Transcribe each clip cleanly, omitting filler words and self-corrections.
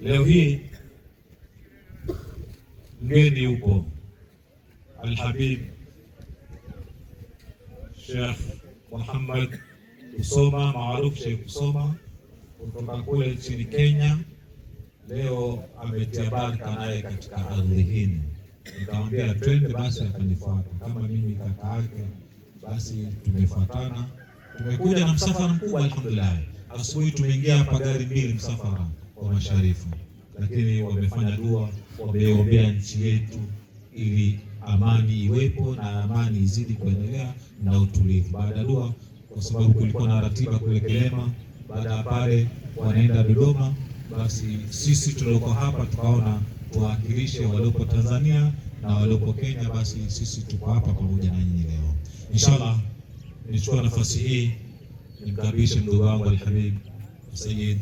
Leo hii mgeni yupo Al-Habib Sheikh Muhammad Kusoma, maarufu Sheikh Kusoma, kutoka kule nchini Kenya. Leo ametia baraka naye katika ardhi hii. Nikamwambia twende, basi akanifuata. Kama mimi kaka yake, basi tumefuatana. Tumekuja na msafara mkubwa alhamdulillah. Asubuhi tumeingia hapa gari mbili msafara wa masharifu. Lakini wamefanya dua, wameombea nchi yetu ili amani iwepo na amani izidi kuendelea na utulivu. Baada ya dua, kwa sababu kulikuwa na ratiba kule Kelema, baada ya pale wanaenda Dodoma, basi sisi tulioko hapa tukaona tuwakilishe waliopo Tanzania na waliopo Kenya, basi sisi tuko hapa pamoja na nyinyi leo. Inshallah nichukua nafasi hii nimkaribishe ndugu wangu Al-Habib Sayyid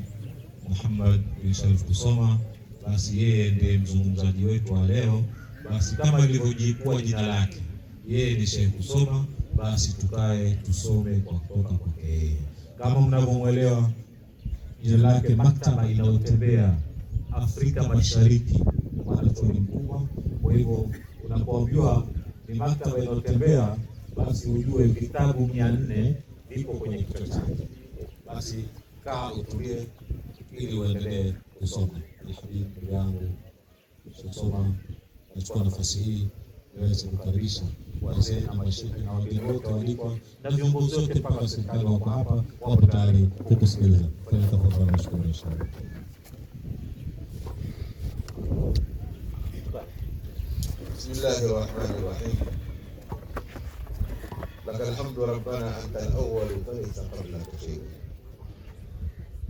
Muhammad bin Sharif Kusoma. Basi yeye ndiye mzungumzaji wetu wa leo. Basi kama lilivyojipua jina lake, yeye ni Sheikh Kusoma, basi tukae tusome kwa kutoka kwake yeye. Kama mnavyomuelewa, jina lake maktaba inayotembea Afrika Mashariki, mwanachuoni mkubwa. Kwa hivyo unapoambiwa ni maktaba inayotembea, basi ujue vitabu 400 vipo kwenye kichwa chake. Basi kaa utulie ili uendelee kusoma. Al-Habib ndugu yangu kusoma, nachukua nafasi hii niweze kukaribisha wazee na masheikh na wageni wote walikwa na viongozi wote mpaka serikali wako hapa, wapo tayari kukusikiliza. Kwa tafadhali nashukuru inshallah. Bismillahir Rahmanir Rahim. Lakal hamdu rabbana antal awwal falaysa qablaka shay'un.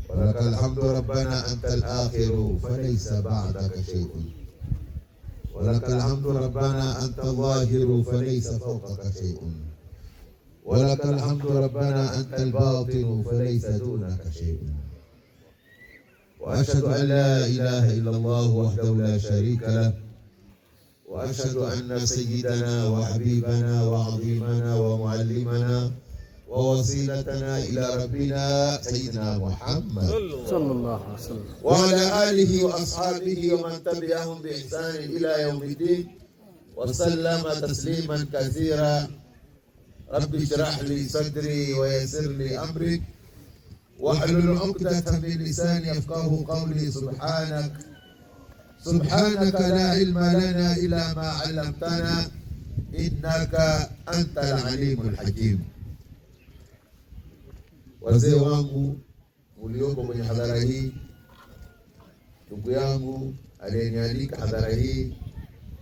ولك الحمد ربنا أنت الآخر فليس بعدك شيء. ولك الحمد ربنا أنت الظاهر فليس فوقك شيء. ولك الحمد ربنا أنت الباطن فليس دونك شيء. وأشهد أن لا إله إلا الله وحده لا شريك له. وأشهد أن سيدنا وحبيبنا وعظيمنا ومعلمنا ووسيلتنا إلى ربنا سيدنا محمد صلى الله عليه وسلم وعلى آله وأصحابه ومن تبعهم بإحسان إلى يوم الدين وسلم تسليما كثيرا. رب اشرح لي صدري ويسر لي أمري واحلل عقدة من لساني يفقهوا قولي. سبحانك لا علم لنا إلا ما علمتنا إنك أنت العليم الحكيم. Wazee wangu mlioko kwenye hadhara hii, ndugu yangu aliyenialika hadhara hii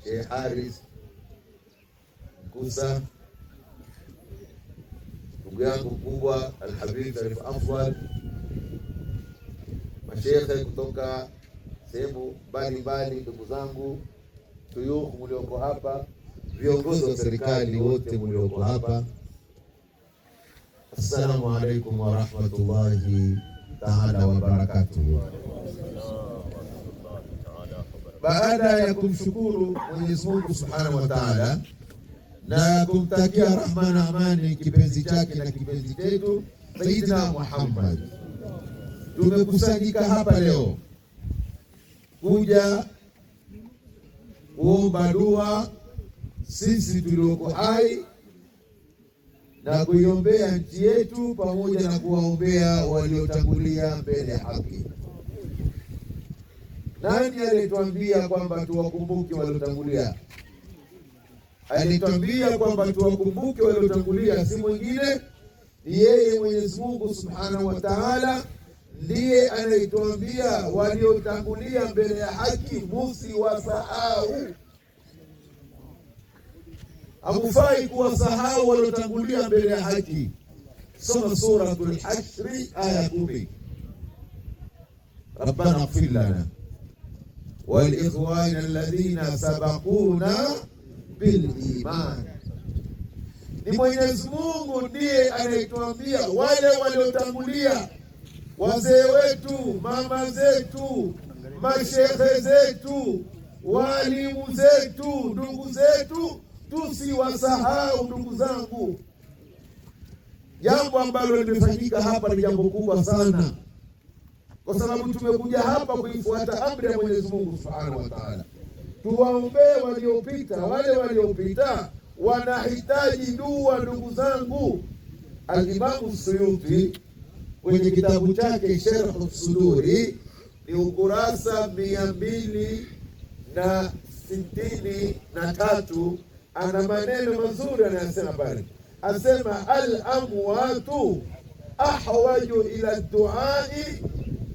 Sheikh Haris Kusa, ndugu yangu mkubwa Al-Habib Sharif Afwal, masheikh kutoka sehemu mbalimbali, ndugu zangu tuyukh mlioko hapa, viongozi wa serikali wote mlioko hapa, assalamu alaikum wa rahmatullahi ta'ala wa barakatuh. Baada ya kumshukuru Mwenyezi Mungu Subhanahu wa Ta'ala na kumtakia rahma na amani kipenzi chake na kipenzi chetu Sayyidina Muhammad, tumekusanyika hapa leo kuja kuomba dua sisi tulioko hai na kuiombea nchi yetu pamoja na kuwaombea waliotangulia mbele ya haki. Nani alituambia kwamba tuwakumbuke waliotangulia? Alituambia kwamba tuwakumbuke waliotangulia, si mwingine ni yeye Mwenyezi Mungu Subhanahu wa Ta'ala. Ndiye anayetuambia waliotangulia mbele ya haki msiwasahau. Hakufai kuwasahau waliotangulia mbele ya haki. Soma suratul Hashr aya 10. Rabbana ighfir lana wal ikhwana alladhina sabaquna bil iman. Ni Mwenyezi Mungu ndiye anayetuambia wale waliotangulia, wazee wetu, mama zetu, mashehe zetu, walimu zetu, ndugu zetu, tusiwasahau ndugu zangu. Jambo ambalo limefanyika hapa ni jambo kubwa sana. kwa sababu tumekuja hapa kuifuata amri ya Mwenyezi Mungu Subhanahu wa Ta'ala. Tuwaombee waliopita. Wale waliopita wanahitaji dua, ndugu zangu. Al-Imam Suyuti kwenye kitabu chake Sharh Suduri ni ukurasa 263 ana maneno mazuri anayosema pale. Asema al-amwatu ahwaju ila ad-du'ai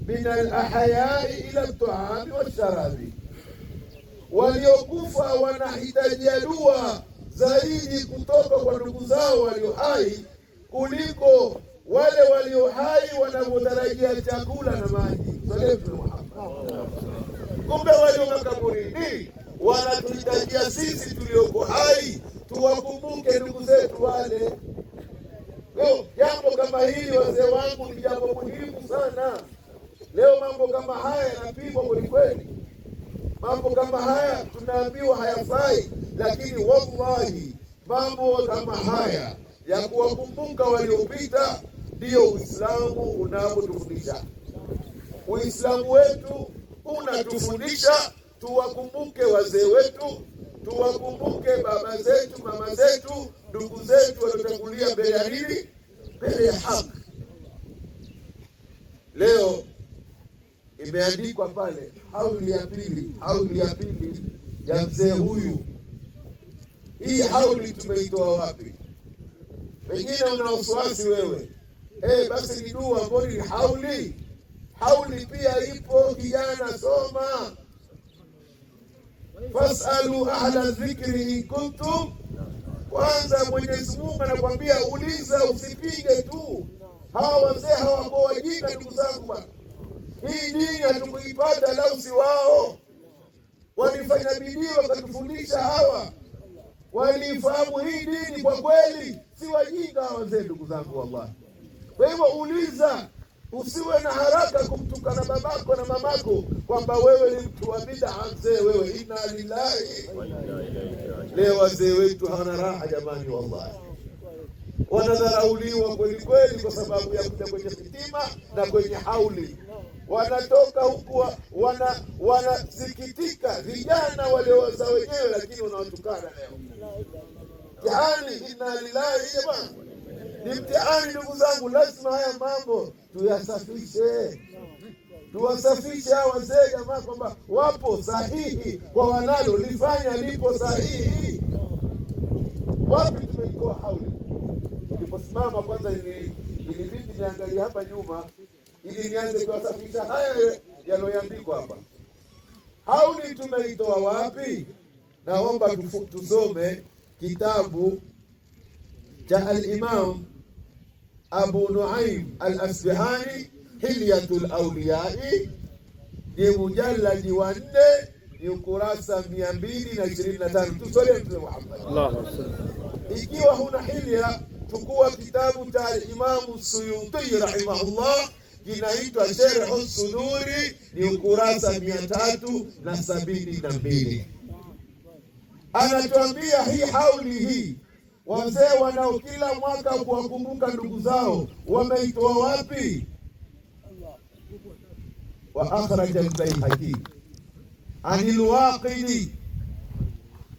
min al-ahyai ila at-ta'ami wash-sharabi. Waliokufa wanahitajia dua zaidi kutoka kwa ndugu zao walio hai kuliko wale walio hai wanaotarajia chakula na maji. Kumbe walio makaburini wanatuhitajia sisi tulioko hai tuwakumbuke ndugu zetu wale. Leo jambo kama hili wazee wangu ni jambo muhimu sana. Leo mambo kama haya yanapigwa kweli. Mambo kama haya tunaambiwa hayafai, lakini wallahi mambo kama haya ya kuwakumbuka waliopita ndio Uislamu unaotufundisha. Uislamu wetu unatufundisha tuwakumbuke wazee wetu, tuwakumbuke baba zetu, mama zetu, ndugu zetu waliotangulia mbele ya nini? Mbele ya haki. Leo imeandikwa pale hauli ya pili ya mzee huyu. Hii hauli tumeitoa wapi? Pengine una wasiwasi wewe. Basi ni dua ambayo ni hauli. Hauli pia ipo, kijana soma. Fasalu ahla dhikri in kuntum. Kwanza Mwenyezi Mungu anakuambia uliza, usipige tu. Hawa wazee hawako wajinga ndugu zangu bwana. Hii dini hatukuipata lau si wao. Walifanya bidii wakatufundisha hawa. Walifahamu hii dini kwa kweli, si wajinga wazee ndugu zangu wallahi. Kwa hivyo uliza, usiwe na haraka kumtukana babako na mamako kwamba wewe ni mtu wa bid'a. Mzee wewe, inna lillahi. Leo wazee wetu hawana raha jamani wallahi. Wanadharauliwa kweli kwa sababu ya kuja kwenye hitima na kwenye hauli. Wanatoka huku wanasikitika vijana walioza wenyewe, lakini wanawatukana leo. Mtihani, inna lillahi jamani. Ni mtihani ndugu zangu. Lazima haya mambo tuyasafishe. Tuwasafishe hawa wazee jamaa kwamba wapo sahihi kwa wanalo lifanya lipo sahihi. Wapi tumeitoa hauli? Niliposimama kwanza ilibidi niangalie hapa nyuma ili nianze kuwasafisha haya yaloandikwa hapa. Hauli tumeitoa wapi? Naomba tusome kitabu cha al-Imam Abu Nuaim al-Asbahani Hilyatul Awliyai, ni mujalladi wa 4, ni ukurasa 225. Tusome Mtume Muhammad. Allahu Akbar. Ikiwa huna hilya, chukua kitabu cha al-Imam Suyuti rahimahullah, kinaitwa Sharh Suduri, ni ukurasa 372. Anatuambia hii hauli hii wazee wanao kila mwaka kuwakumbuka ndugu zao wameitoa wapi? Wa akhraja al-Bayhaqi an al-Waqidi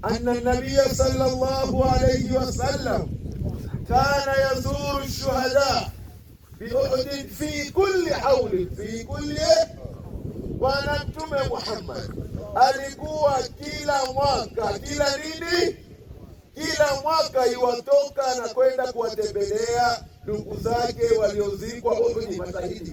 anna an-nabiy sallallahu alayhi wa sallam kana yazuru ash-shuhada bi Uhud fi kulli hawl fi kulli. Bwana Mtume Muhammad alikuwa kila mwaka, kila mwaka iwatoka na kwenda kuwatembelea ndugu zake waliozikwa Uhud, mashahidi.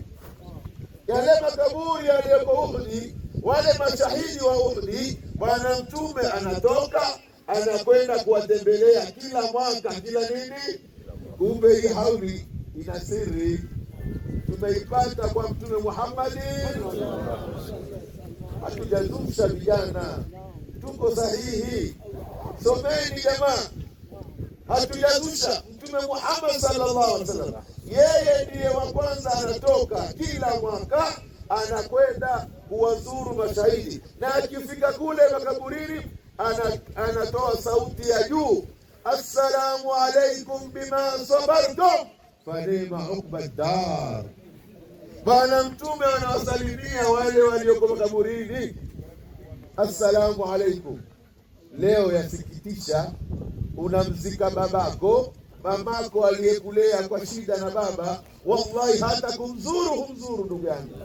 Yale makaburi yaliyoko Uhud, wale mashahidi wa Uhud, Bwana Mtume anatoka anakwenda kuwatembelea kila mwaka, kila nini. Kumbe hii hauli ina siri, tumeipata kwa Mtume Muhammad. Hatujazusha vijana, tuko sahihi. Someni jamaa, hatujazusha. Mtume Muhammad sallallahu alaihi wasallam yeye ndiye wa kwanza anatoka kila mwaka anakwenda kuwazuru mashahidi, na akifika kule makaburini anatoa sauti ya juu, assalamu alaikum bima sabartum fa ni'ma uqbad dar. Bwana Mtume anawasalimia wale walioko makaburini, assalamu alaikum. Leo yasikitisha, unamzika babako, mamako aliyekulea kwa shida na baba, wallahi hata humzuru ndugu yangu,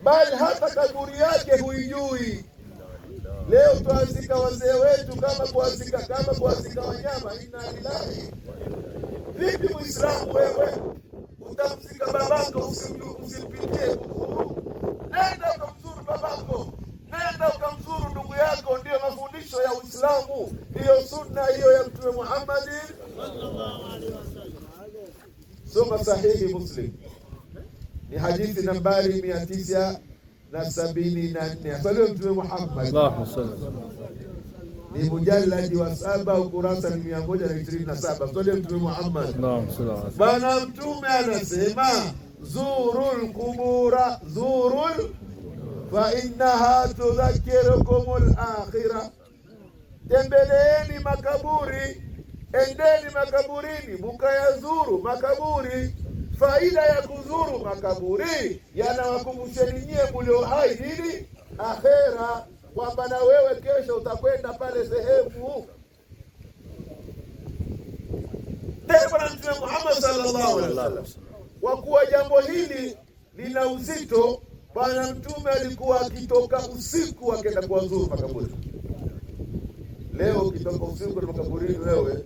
bali hata kaburi yake huijui. Leo tuazika wazee wetu kama kuazika wanyama. Inna lillahi. Vipi Muislamu wewe utamzika babako usimpitie kuzuru? Nenda ukamzuru babako, nenda ukamzuru ndugu yako. Ndiyo mafundisho ya Uislamu, ndiyo sunna hiyo ya Mtume Muhammad sallallahu alaihi wasallam. Soma sahihi Muslim, ni hadithi nambari 974. Asaliwe Mtume Muhammad, Allahu sallallahu, ni mujalladi wa 7 ukurasa ni 127. Asaliwe Mtume Muhammad, Allahu sallallahu. Bwana Mtume anasema zurul qubura, fa innaha tudhakirukumul akhirah. Tembeleeni makaburi, endeni makaburini mukayazuru makaburi. Faida ya kuzuru makaburi, yanawakumbusheni nyie mlio hai nini? Akhera, kwamba na wewe kesho utakwenda pale sehemu. Tena Bwana Mtume Muhammad sallallahu alaihi wasallam, kwa kuwa jambo hili lina uzito, Bwana Mtume alikuwa akitoka usiku akaenda kuwazuru makaburi. Leo ukitoka usiku na makaburini, wewe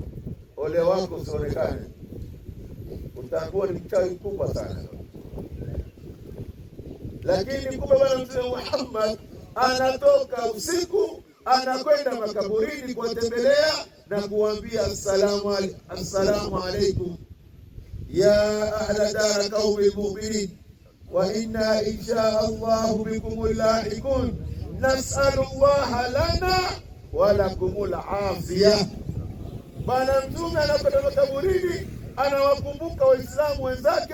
ole wako usionekane, utakuwa ni mchawi mkubwa sana. Lakini kumbe Bwana Mtume Muhammad anatoka usiku anakwenda makaburini kuwatembelea na kuambia assalamu alaikum ya ahla dar qaumi almu'minin wa inna insha Allah bikum lahiqun nas'alu Allah lana wa lakumul afiyah. Bwana Mtume anakwenda makaburini, anawakumbuka Waislamu wenzake,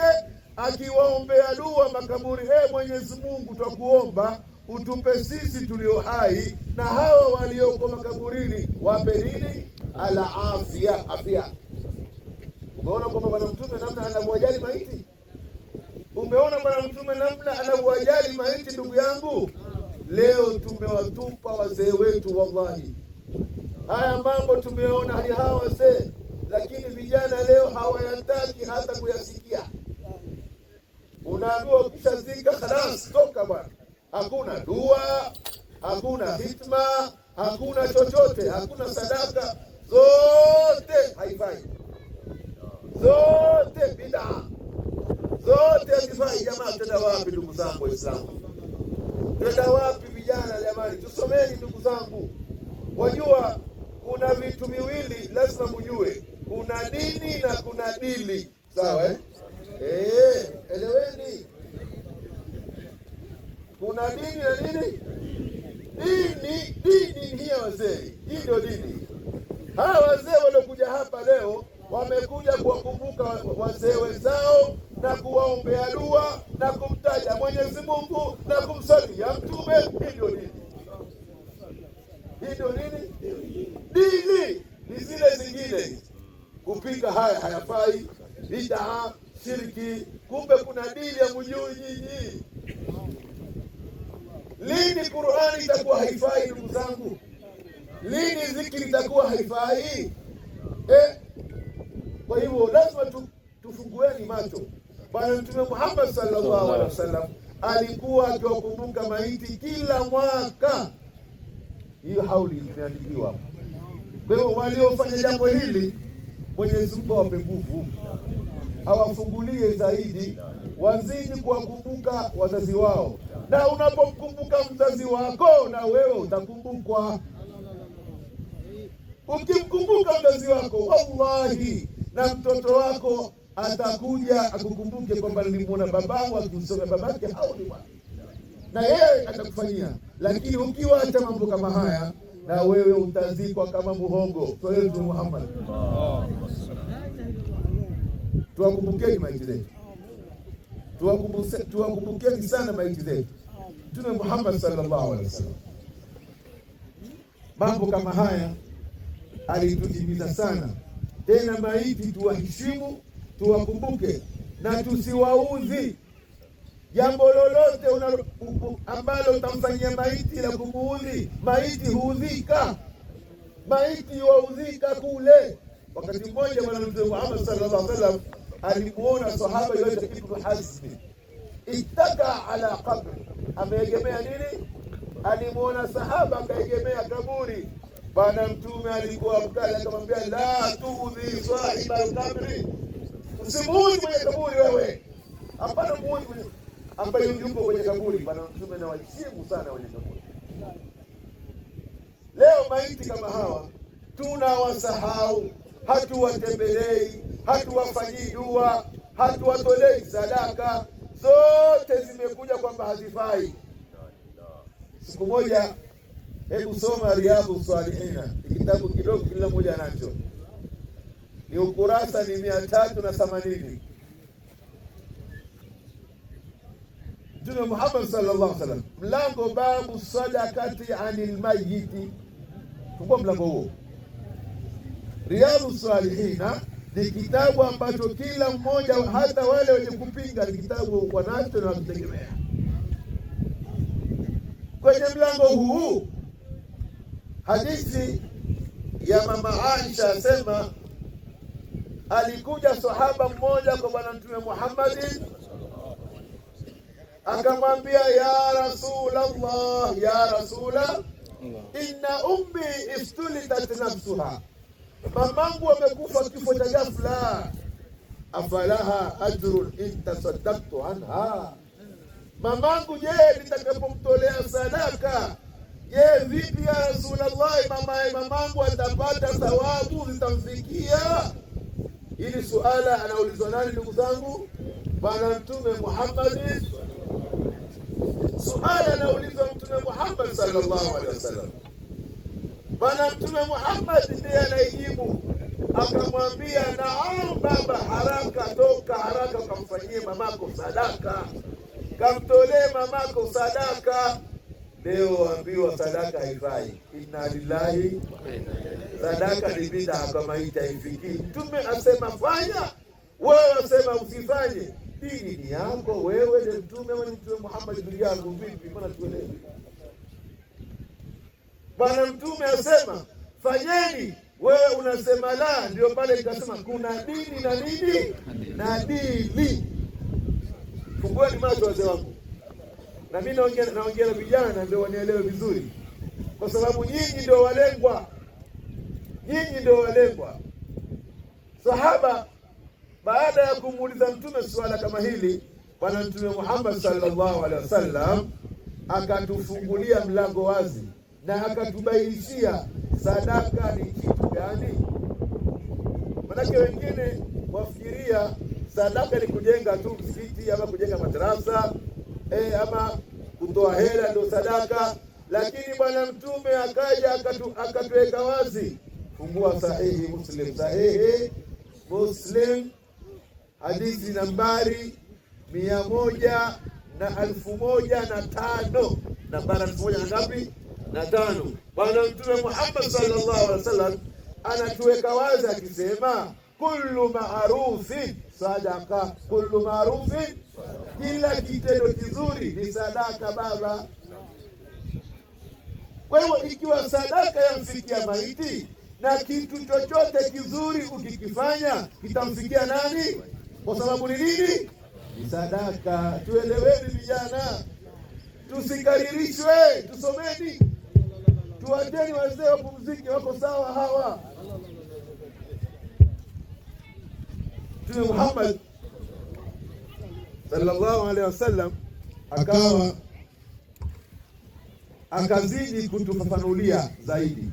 akiwaombea dua makaburi. Mwenyezi Mungu, twakuomba utupe sisi tulio hai na hawa walioko makaburini wape nini? Ala afya. Umeona kwamba Bwana Mtume namna anawajali maiti? Umeona Bwana Mtume namna anawajali maiti? Ndugu yangu, leo tumewatupa wazee wetu. Wallahi haya mambo tumeona hali hawa wazee, lakini vijana leo hawayataki hata kuyasikia. Unaambiwa ukishazika khalas, toka bwana. Hakuna dua, hakuna hitma, hakuna chochote, hakuna sadaka, zote haifai, zote bid'a, zote hazifai. Jamaa, tenda wapi ndugu zangu Waislamu? Tenda wapi vijana? Jamani, tusomeni ndugu zangu. Wajua kuna vitu viwili lazima mjue, kuna dini na kuna dili. Sawa eleweni. Kuna dini na nini? Dini ni ya wazee. Hii ndio dini. Hawa wazee waliokuja hapa leo wamekuja kuwakumbuka wazee wenzao na kuwaombea dua na kumtaja Mwenyezi Mungu na kumsalia Mtume. Hii ndio dini. Hii ndio nini? Dini ni zile zingine. Kupika haya hayafai, bid'a, shirki. Kumbe kuna dini ya mjui nyinyi. Lini Qur'ani itakuwa haifai ndugu zangu? Lini zikiri itakuwa haifai? Kwa hivyo lazima tufungueni macho. Bwana Mtume Muhammad sallallahu alaihi wasallam alikuwa akiwakumbuka maiti kila mwaka. Hiyo hauli imeandikiwa. Kwa hiyo waliofanya jambo hili, Mwenyezi Mungu awape nguvu, awafungulie zaidi, wazidi kuwakumbuka wazazi wao. Na unapomkumbuka mzazi wako, na wewe utakumbukwa. Ukimkumbuka mzazi wako, wallahi, na mtoto wako atakuja akukumbuke kwamba nilimuona babangu akimsomea babake hauli, na yeye atakufanyia. Lakini ukiwacha mambo kama haya, na wewe utazikwa kama muhogo. Kwa hiyo Mtume Muhammad, tuwakumbukeni maiti zetu, tuwakumbukeni sana maiti zetu. Mtume Muhammad sallallahu alaihi wasallam mambo kama haya alitutimiza sana. Tena maiti tuwaheshimu, tuwakumbuke na tusiwaudhi. jambo lolote ambalo utamfanyia maiti la kumuudhi, maiti huudhika, maiti waudhika kule. Wakati mmoja Bwana Mtume Muhammad sallallahu alaihi wasallam alimuona sahaba yote Ibn Hazm ittaka ala qabr, ameegemea nini? Alimuona sahaba akaegemea kaburi. Bwana Mtume alikuwa mkali, akamwambia la tuudhi sahiba al-qabri, usimuudhi kwenye kaburi wewe, hapana muudhi ambaye yuko kwenye kaburi. Bwana Mtume na waheshimu sana wenye kaburi. Leo maiti kama hawa tunawasahau, hatuwatembelei, hatuwafanyii dua, hatuwatolei sadaka, zote zimekuja kwamba hazifai. Siku moja, hebu soma Riyadhus Salihina, kitabu kidogo kila mmoja anacho, ni ukurasa ni 380. Mtume Muhammad sallallahu alaihi wasallam, mlango babu sadaqati anil mayyiti, fungua mlango huo. Riyadhus Salihina ni kitabu ambacho kila mmoja, hata wale wenye kupinga ni kitabu wanacho na wakitegemea. Kwenye mlango huu hadithi ya mama Aisha asema, alikuja sahaba mmoja kwa Bwana Mtume Muhammad akamwambia, ya Rasulullah, ya Rasulullah, inna ummi iftulitat nafsuha, mamangu amekufa kifo cha ghafla, afalaha ajrun in tasaddaqtu anha, mamangu je nitakapomtolea sadaka, je vipi ya Rasulullah, mamangu atapata thawabu zitamfikia? Hili suala anaulizwa nani ndugu zangu? Bwana Mtume Muhammad. Suala anaulizwa Mtume Muhammad sallallahu alaihi wasallam. Bwana Mtume Muhammad ndiye anajibu, akamwambia, naam baba, haraka, toka haraka ukamfanyie mamako sadaka, kamtolee mamako sadaka. Leo ambiwa sadaka haifai. Inna lillahi, sadaka ni bid'a, kama haifiki. Mtume asema fanya, wewe asema usifanye. Dini ni yako wewe, ni mtume wa Mtume Muhammad ndugu yangu, vipi? Mbona tuelewe? Bwana Mtume asema fanyeni, wewe unasema la. Ndio pale nikasema kuna dini na nini na dini. Fungueni macho wazee wangu, na mimi naongea na vijana ndio wanielewe vizuri, kwa sababu nyinyi ndio walengwa, nyinyi ndio walengwa. Sahaba baada ya kumuuliza Mtume swala kama hili, Bwana Mtume Muhammad sallallahu alaihi wasallam akatufungulia mlango wazi na akatubainishia sadaka ni kitu gani. Manake wengine wafikiria sadaka ni kujenga tu msikiti ama kujenga madrasa ama kutoa hela ndio sadaka, lakini Bwana Mtume akaja akatuweka wazi. Fungua sahihi Muslim, sahihi Muslim, hadithi nambari 100 na 1005, nambari 1000 na ngapi? Na 5. Bwana Mtume Muhammad sallallahu alaihi wasallam anatuweka wazi akisema, kullu ma'rufin sadaqa, kullu ma'rufin, kila kitendo kizuri ni sadaka baba. Kwa hiyo ikiwa sadaka yamfikia maiti, na kitu chochote kizuri ukikifanya kitamfikia nani? Kwa sababu ni nini? Ni sadaka. Tueleweni vijana, tusikaririshwe, tusomeni, tuwateni wazee wapumzike, wako sawa hawa. Mtume Muhammad sallallahu alaihi wasallam akawa akazidi kutufafanulia zaidi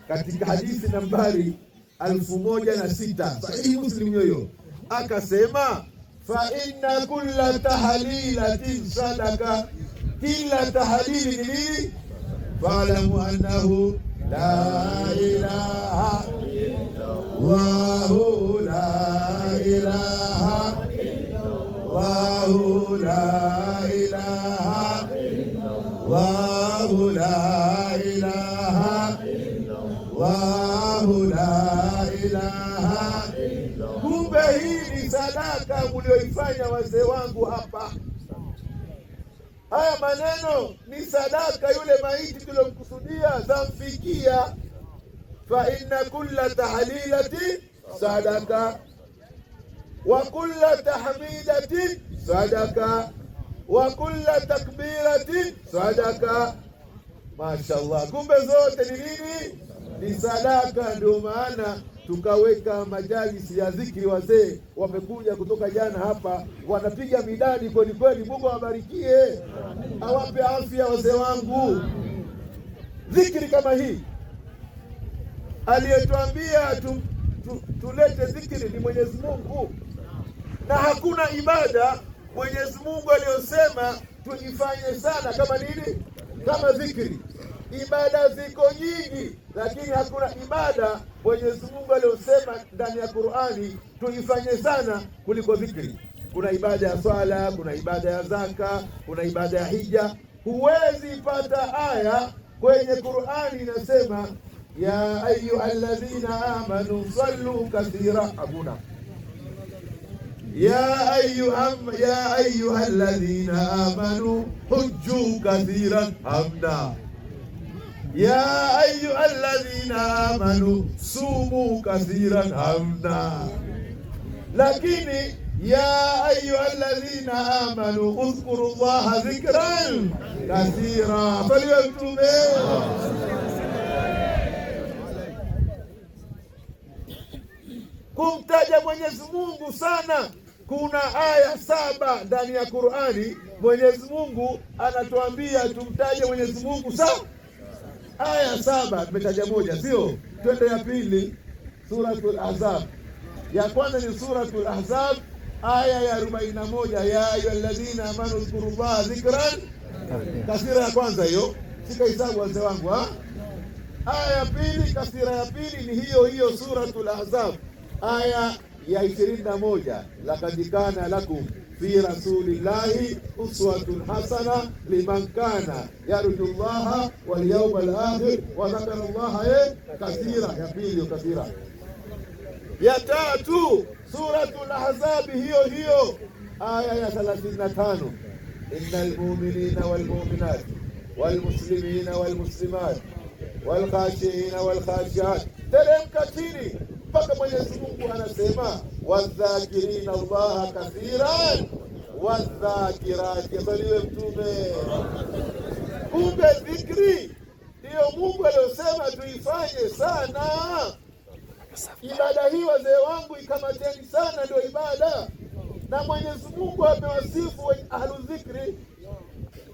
katika hadithi nambari 1006 sahihi Muslim yoyo, akasema fa inna kulla tahlilatin sadaka, kila tahlili ni nini? Fa'lamu annahu la ilaha illallah, la ilaha illallah, la ilaha illallah, la ilaha illallah, la ilaha. Kumbe hii ni sadaka mlioifanya wazee wangu hapa. haya maneno ni sadaka, yule maiti tulomkusudia zamfikia. Fa inna kulla tahlilati sadaka wa kulla tahmidati sadaka wa kulla takbirati sadaka. Mashaallah, kumbe zote ni nini? Ni sadaka. Ndio maana tukaweka majalisi ya dhikri. Wazee wamekuja kutoka jana hapa, wanapiga midadi kweli kweli. Mungu awabarikie, awape afya wazee wangu. Dhikri kama hii aliyetuambia tulete dhikri ni Mwenyezi Mungu, na hakuna ibada Mwenyezi Mungu aliyosema tuifanye sana kama nini? Kama dhikri. Ibada ziko nyingi, lakini hakuna ibada Mwenyezi Mungu aliyosema ndani ya Qur'ani tuifanye sana kuliko dhikri. Kuna ibada ya swala, kuna ibada ya zaka, kuna ibada ya hija. Huwezi pata aya kwenye Qur'ani inasema ya ayyuhalladhina amanu sallu kathira. Hakuna. Ya ayyuhalladhina amanu hujju kathiran. Hamna. Ya ayyuhalladhina amanu sumu kathiran. Hamna. Lakini ya ayyuhalladhina amanu udhkurullaha dhikran kathira. Faliyatume kumtaja Mwenyezi Mungu sana. Kuna aya 7 ndani ya Qur'ani. Mwenyezi Mungu anatuambia tumtaje Mwenyezi Mungu sana. Aya 7 tumetaja moja, sio? Twende ya pili, Suratul Ahzab. Ya kwanza ni Suratul Ahzab aya ya 41, ya ayyuhalladhina amanu dhkurullaha dhikran kathira. Ya kwanza hiyo, sikahesabu wazee wangu ha. Aya ya pili, kathira ya pili ni hiyo hiyo Suratul Ahzab aya ya 21, laqad kana lakum fi rasulillahi uswatun hasana liman kana yarjullaha wal yawmal akhir wa dhakara Allaha kathira. Ya pili kathira. Ya tatu Suratul Ahzab hiyo hiyo aya ya 35, innal mu'minina wal mu'minat wal muslimina wal muslimat wal khashiina wal khashiat. Teremka chini mpaka Mwenyezi Mungu anasema wadhakirina Allaha kathiran wadhakirati. Yasaliwe Mtume. Kumbe dhikri ndiyo Mungu aliyosema tuifanye sana. Ibada hii wazee wangu ikamateni sana, ndio ibada. Na Mwenyezi Mungu amewasifu ahlu dhikri.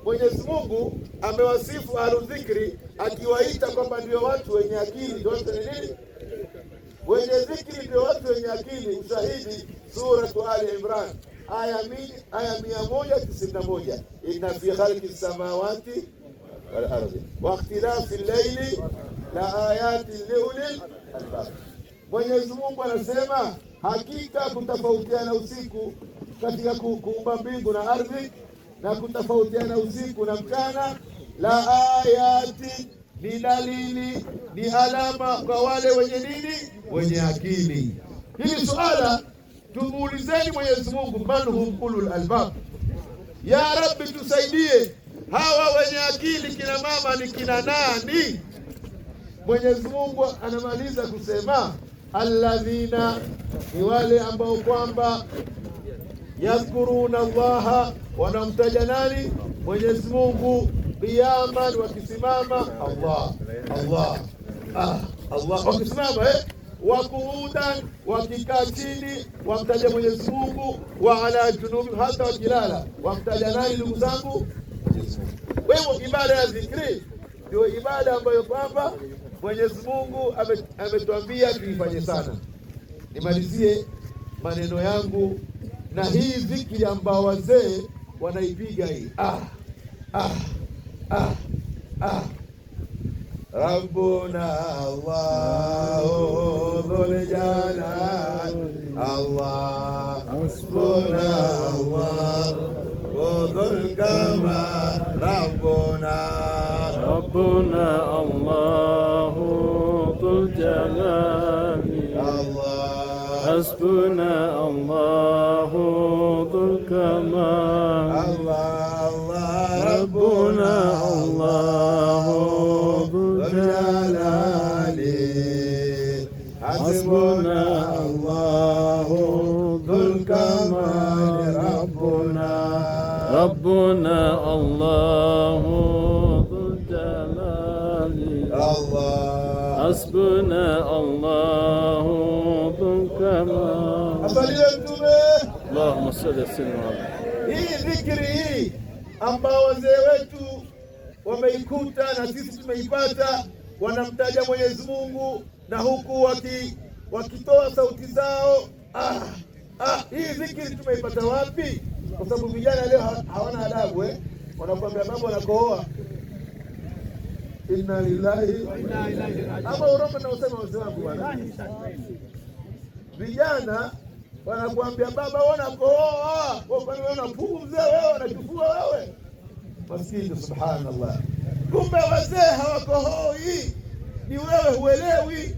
Mwenyezi Mungu amewasifu ahlu dhikri akiwaita kwamba ndio watu wenye akili. Ndio watu nini? Wenye dhikri ndio watu wenye akili. Ushahidi Suratu Ali Imran aya 191, inna fi khalqi samawati wal ardi wa ikhtilafi al-layli la ayatin li ulil albab. Mwenyezi Mungu anasema hakika kutofautiana usiku katika kuumba mbingu na ardhi, na kutofautiana usiku na mchana, la ayati, ni dalili, ni alama kwa wale wenye nini? Wenye akili. Hili suala tumuulizeni Mwenyezi Mungu, man hum ulul albab. Ya Rabbi tusaidie, hawa wenye akili kina mama ni kina nani? Mwenyezi Mungu anamaliza kusema alladhina, ni wale ambao kwamba yadhkuruna Allaha, wanamtaja nani? Mwenyezi Mungu, qiyaman, wakisimama Allah Allah Allah, wakisimama wakuudan, wakikaa chini wamtaja Mwenyezi Mungu, wa ala junubi, hata wakilala wamtaja nani? Ndugu zangu, Mwenyezi Mungu. Kwa hivyo ibada ya dhikri ndio ibada ambayo kwamba Mwenyezi Mungu ametuambia tuifanye sana. Nimalizie maneno yangu na hii dhikri ambao wazee wanaipiga hii. Rabbuna Allahu dhul jalal, Allah hasbuna Allahu dhul kamal, Rabbuna Allahu dhul jalal, Allah hasbuna Allahu dhul kamal, Allah الله ذو الجلال حسبنا الله ذو الكمال ربنا الله ذو الجلال حسبنا الله ذو الكمال. اللهم صل وسلم على hii dhikri hii ambao wazee wetu wameikuta na sisi tumeipata, wanamtaja Mwenyezi Mungu na huku wakitoa sauti zao. Hii dhikri tumeipata wapi? Kwa sababu vijana leo hawana adabu wanakuambia mambo wanakohoa. Inna lillahi wa inna ilaihi raji'un. Ama urongo na usema wazee wangu bwana. Vijana wanakuambia baba wanakohoa, kwani wewe unapuuza, wewe unachukua wewe. Maskini, subhanallah. Kumbe wazee hawakohoi, ni wewe huelewi.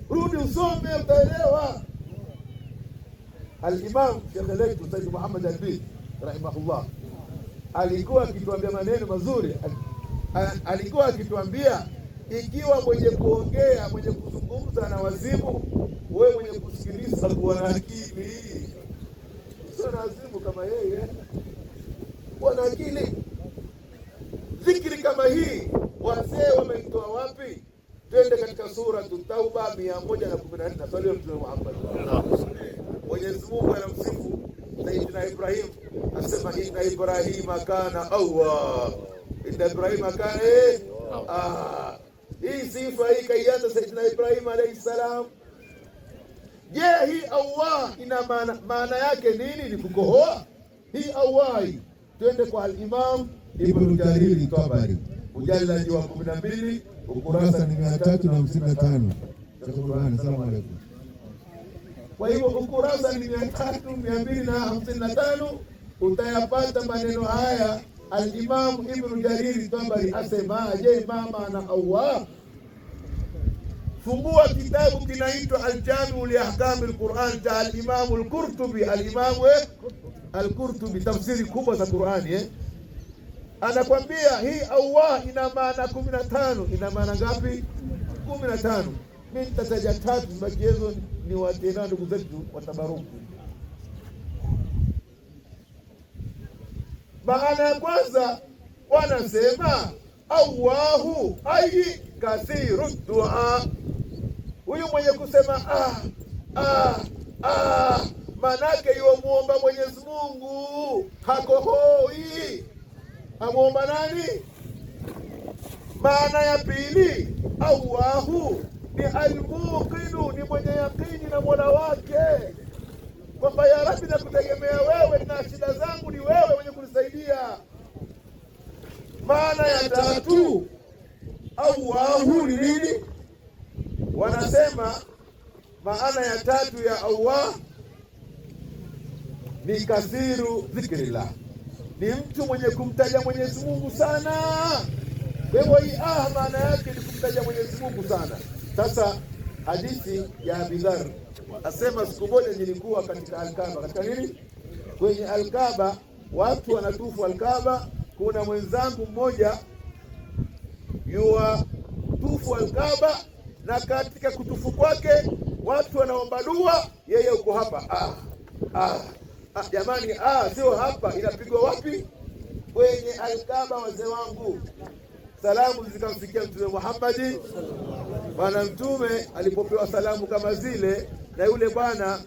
Rudi usome utaelewa. Al-Imam Sheikh letu Said Muhammad Al-Bid rahimahullah alikuwa akituambia maneno mazuri. Alikuwa akituambia, ikiwa mwenye kuongea, mwenye kuzungumza na wazimu, wewe mwenye kusikiliza kuwa na akili. Sio na wazimu kama yeye, kuwa na akili. Dhikri kama hii wazee wameitoa wapi? Twende katika sura Tauba 114. Swali la Mtume Muhammad. Mwenyezi Mungu anamsifu Sayyidina Ibrahim, asema inna Ibrahima kana awwab. Inna Ibrahima kana hii sifa hii kaianza Sayyidina Ibrahim alayhi salam. Je, hii awwab ina maana yake nini? Ni kukohoa hii awwab? Twende kwa al-Imam Ibn Jarir Tabari, mujallad wa 12 ukurasa ni 355. Asalamu alaykum. Kwa hivyo ukurasa ni 255 utayapata maneno haya. Al-Imam Ibn Jarir Tabari asemaje mama na awwab? Fungua kitabu kinaitwa Al-Jami' li Ahkam al-Quran cha al-Imam al-Qurtubi. Al-Imam al-Qurtubi, tafsiri kubwa za Qur'ani anakwambia hii awwab ina maana 15. Ina maana ngapi? 15. Mimi nitataja 3, majezo ni watena ndugu zetu watabaruku. Maana ya kwanza wanasema Allahu ayi kathiru dua. Huyu mwenye kusema manake yuomba Mwenyezi Mungu, hakohoi. Amuomba nani? Maana ya pili, Allahu ni al-muqinu, ni mwenye yakini na Mola wake, kwamba ya Rabbi nakutegemea wewe na shida zangu ni wewe mwenye kunisaidia. Maana ya tatu, Allahu ni nini? Wanasema maana ya tatu ya Allah ni kathiru dhikrillah, ni mtu mwenye kumtaja Mwenyezi Mungu sana. Kwa hivyo hii maana yake ni kumtaja Mwenyezi Mungu sana. Sasa hadithi ya Abi Dharr asema, siku moja nilikuwa katika Al-Kaaba. Katika nini? Kwenye Al-Kaaba, watu wanatufu Al-Kaaba. Kuna mwenzangu mmoja yua tufu Al-Kaaba, na katika kutufu kwake watu wanaomba dua, yeye uko hapa. Jamani, sio hapa, inapigwa wapi? Kwenye Al-Kaaba. Wazee wangu, salamu zikamfikia Mtume Muhammad. Bwana Mtume alipopewa salamu kama zile, na yule bwana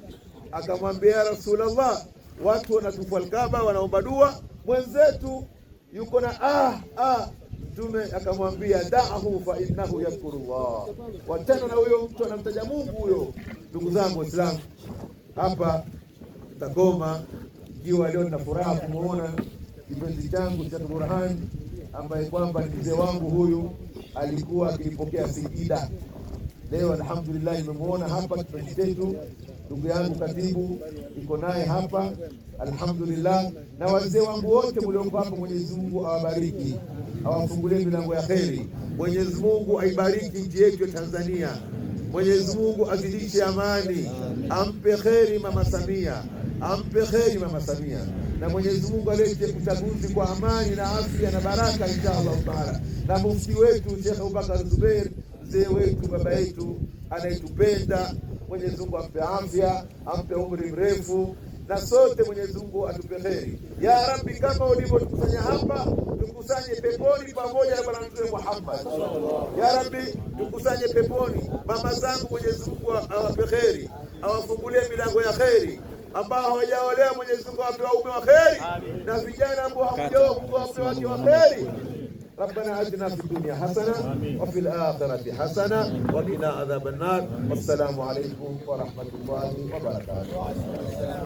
akamwambia, Rasulullah, watu wanatufu Al-Kaaba wanaomba dua, mwenzetu yuko na Mtume akamwambia, da'ahu fa innahu yadhkurullah. Watano na huyo mtu anamtaja Mungu huyo. Ndugu zangu Waislamu, hapa Tagoma, ikiwa leo nina furaha kumuona kipenzi changu cha Burhan, ambaye kwamba ni mzee wangu huyu, alikuwa akipokea Singida. Leo alhamdulillah nimemuona hapa kipenzi chetu, ndugu yangu katibu iko naye hapa, alhamdulillah. Na wazee wangu wote mlioko hapa, Mwenyezi Mungu awabariki, awafungulie milango ya kheri. Mwenyezi Mungu aibariki nchi yetu ya Tanzania. Mwenyezi Mungu azidishe amani, ampe kheri Mama Samia, ampe kheri Mama Samia. na Mwenyezi Mungu alete uchaguzi kwa amani na afya na baraka inshallah taala. Na mufti wetu Sheikh Abubakar Zubeir, mzee wetu, baba yetu anayetupenda, Mwenyezi Mungu ampe afya, ampe umri mrefu, na sote Mwenyezi Mungu atupe kheri ya Rabbi. Kama ulivyotukusanya hapa, tukusanye peponi pamoja na Bwana Mtume Muhammad ya Rabbi, tukusanye peponi. Mama zangu Mwenyezi Mungu awape kheri, awafungulie milango ya kheri. Ambao hawajaolewa Mwenyezi Mungu awape waume wa kheri, na vijana ambao hawajaoa Mungu awape wake wa kheri. ربنا آتنا في الدنيا حسنة وفي الآخرة حسنة وقنا عذاب النار. والسلام عليكم ورحمة الله وبركاته.